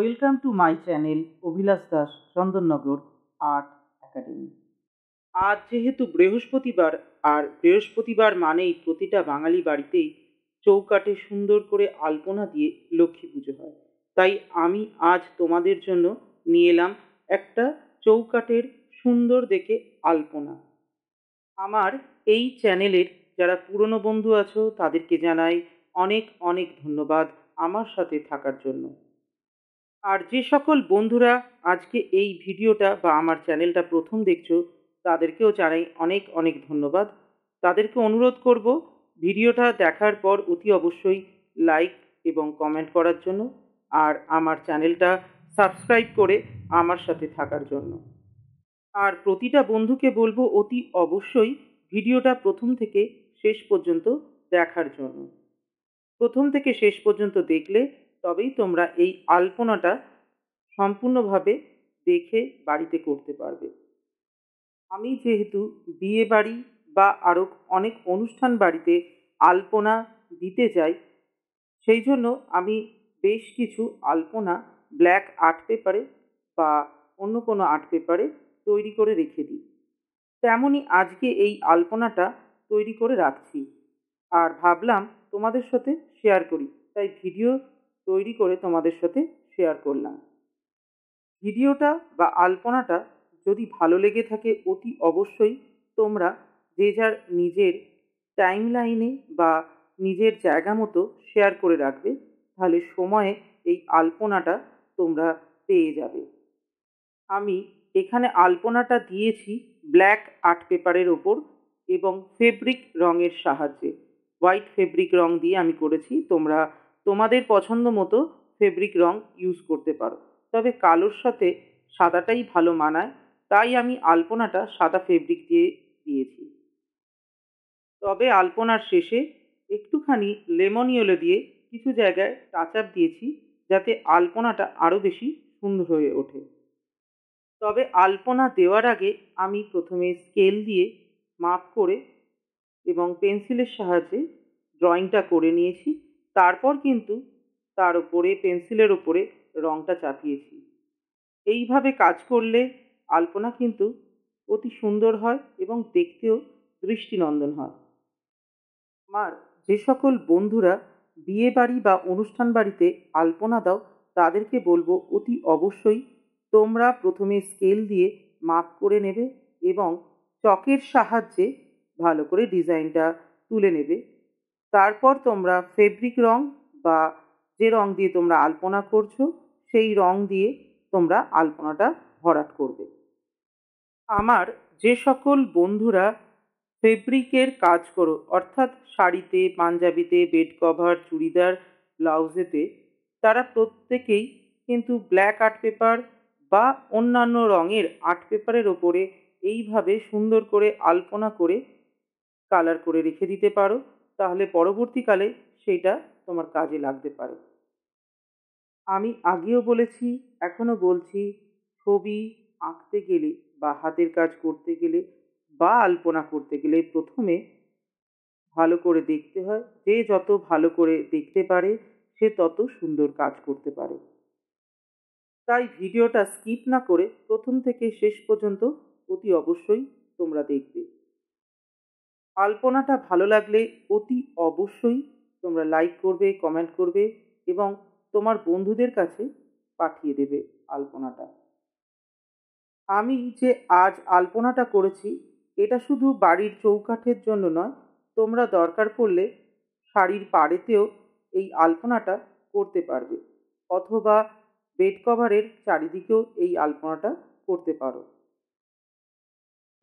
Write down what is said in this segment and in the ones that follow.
Welcome to my channel Abhilash Das Chandannagar art academy. আজ যেহেতু বৃহস্পতিবার, আর বৃহস্পতিবার মানেই প্রতিটা বাঙালি বাড়িতেই চৌকাঠে সুন্দর করে আলপনা দিয়ে লক্ষ্মী পুজো হয়। তাই আমি আজ তোমাদের জন্য নিয়ে এলাম একটা চৌকাঠের সুন্দর দেখে আলপনা। আমার এই চ্যানেলের যারা পুরনো বন্ধু আছো তাদেরকে জানাই অনেক অনেক ধন্যবাদ আমার সাথে থাকার জন্য। আর যে সকল বন্ধুরা আজকে এই ভিডিওটা বা আমার চ্যানেলটা প্রথম দেখছো তাদেরকেও জানাই অনেক অনেক ধন্যবাদ। তাদেরকে অনুরোধ করব ভিডিওটা দেখার পর অতি অবশ্যই লাইক এবং কমেন্ট করার জন্য, আর আমার চ্যানেলটা সাবস্ক্রাইব করে আমার সাথে থাকার জন্য। আর প্রতিটা বন্ধুকে বলবো অতি অবশ্যই ভিডিওটা প্রথম থেকে শেষ পর্যন্ত দেখার জন্য। প্রথম থেকে শেষ পর্যন্ত দেখলে তবেই তোমরা এই আলপনাটা সম্পূর্ণভাবে দেখে বাড়িতে করতে পারবে। আমি যেহেতু বিয়ে বাড়ি বা আরও অনেক অনুষ্ঠান বাড়িতে আলপনা দিতে যাই, সেই জন্য আমি বেশ কিছু আলপনা ব্ল্যাক আর্ট পেপারে বা অন্য কোনো আর্ট পেপারে তৈরি করে রেখে দিই। তেমনই আজকে এই আলপনাটা তৈরি করে রাখছি আর ভাবলাম তোমাদের সাথে শেয়ার করি, তাই ভিডিও তৈরি করে তোমাদের সাথে শেয়ার করলাম। ভিডিওটা বা আলপনাটা যদি ভালো লেগে থাকে অতি অবশ্যই তোমরা যে যার নিজের টাইম লাইনে বা নিজের জায়গা মতো শেয়ার করে রাখবে, তাহলে সময়ে এই আলপনাটা তোমরা পেয়ে যাবে। আমি এখানে আলপনাটা দিয়েছি ব্ল্যাক আর্ট পেপারের ওপর এবং ফেব্রিক রঙের সাহায্যে। হোয়াইট ফেব্রিক রং দিয়ে আমি করেছি, তোমরা তোমাদের পছন্দ মতো ফেব্রিক রং ইউজ করতে পারো, তবে কালোর সাথে সাদাটাই ভালো মানায়, তাই আমি আলপনাটা সাদা ফেব্রিক দিয়ে দিয়েছি। তবে আলপনার শেষে একটুখানি লেমন ইয়েলো দিয়ে কিছু জায়গায় টাচ আপ দিয়েছি যাতে আলপনাটা আরও বেশি সুন্দর হয়ে ওঠে। তবে আলপনা দেওয়ার আগে আমি প্রথমে স্কেল দিয়ে মাপ করে এবং পেন্সিলের সাহায্যে ড্রয়িংটা করে নিয়েছি, তারপর কিন্তু তার উপরে পেন্সিলের ওপরে রঙটা চাপিয়েছি। এইভাবে কাজ করলে আলপনা কিন্তু অতি সুন্দর হয় এবং দেখতেও দৃষ্টিনন্দন হয়। আমার যে সকল বন্ধুরা বিয়ে বাড়ি বা অনুষ্ঠান বাড়িতে আলপনা দাও তাদেরকে বলবো অতি অবশ্যই তোমরা প্রথমে স্কেল দিয়ে মাপ করে নেবে এবং চকের সাহায্যে ভালো করে ডিজাইনটা তুলে নেবে। তারপর তোমরা ফেব্রিক রং বা যে রং দিয়ে তোমরা আলপনা করছো সেই রং দিয়ে তোমরা আলপনাটা ভরাট করবে। আমার যে সকল বন্ধুরা ফেব্রিকের কাজ করো, অর্থাৎ শাড়িতে, পাঞ্জাবিতে, বেড কভার, চুড়িদার, ব্লাউজেতে, তারা প্রত্যেকেই কিন্তু ব্ল্যাক আর্ট পেপার বা অন্যান্য রঙের আর্ট পেপারের ওপরে এইভাবে সুন্দর করে আলপনা করে কালার করে রেখে দিতে পারো, তাহলে পরবর্তীকালে সেইটা তোমার কাজে লাগতে পারে। আমি আগেও বলেছি, এখনো বলছি, ছবি আঁকতে গেলে বা হাতের কাজ করতে গেলে বা আলপনা করতে গেলে প্রথমে ভালো করে দেখতে হয়। যে যত ভালো করে দেখতে পারে সে তত সুন্দর কাজ করতে পারে। তাই ভিডিওটা স্কিপ না করে প্রথম থেকে শেষ পর্যন্ত অতি অবশ্যই তোমরা দেখবে। আলপনাটা ভালো লাগলে অতি অবশ্যই তোমরা লাইক করবে, কমেন্ট করবে এবং তোমার বন্ধুদের কাছে পাঠিয়ে দেবে আলপনাটা। আমি যে আজ আলপনাটা করেছি এটা শুধু বাড়ির চৌকাঠের জন্য নয়, তোমরা দরকার পড়লে শাড়ির পাড়েতেও এই আলপনাটা করতে পারবে, অথবা বেড কভারের চারিদিকেও এই আলপনাটা করতে পারো।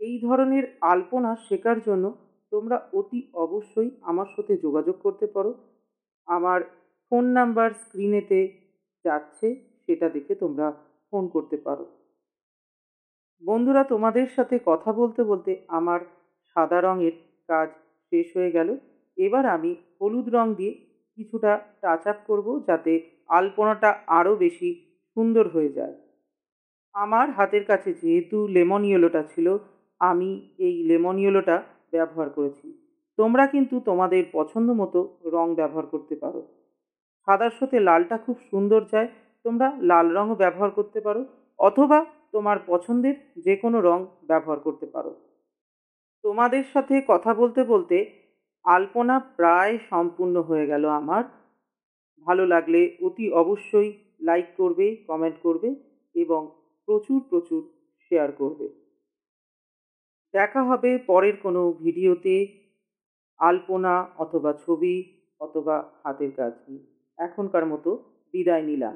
এই ধরনের আলপনা শেখার জন্য তোমরা অতি অবশ্যই আমার সাথে যোগাযোগ করতে পারো। আমার ফোন নাম্বার স্ক্রিনেতে যাচ্ছে, সেটা দেখে তোমরা ফোন করতে পারো। বন্ধুরা, তোমাদের সাথে কথা বলতে বলতে আমার সাদা রঙের কাজ শেষ হয়ে গেল। এবার আমি হলুদ রং দিয়ে কিছুটা টাচ আপ করবো যাতে আলপনাটা আরও বেশি সুন্দর হয়ে যায়। আমার হাতের কাছে যেহেতু লেমন ইয়েলোটা ছিল, আমি এই লেমন ইয়েলোটা ব্যবহার করেছি। তোমরা কিন্তু তোমাদের পছন্দ মতো রং ব্যবহার করতে পারো। সাদার সাথে লালটা খুব সুন্দর যায়, তোমরা লাল রঙও ব্যবহার করতে পারো, অথবা তোমার পছন্দের যে কোনো রং ব্যবহার করতে পারো। তোমাদের সাথে কথা বলতে বলতে আলপনা প্রায় সম্পূর্ণ হয়ে গেল আমার। ভালো লাগলে অতি অবশ্যই লাইক করবে, কমেন্ট করবে এবং প্রচুর প্রচুর শেয়ার করবে। দেখা হবে পরের কোনো ভিডিওতে আলপনা অথবা ছবি অথবা হাতের কাজ নিয়ে। এখনকার মতো বিদায় নিলাম।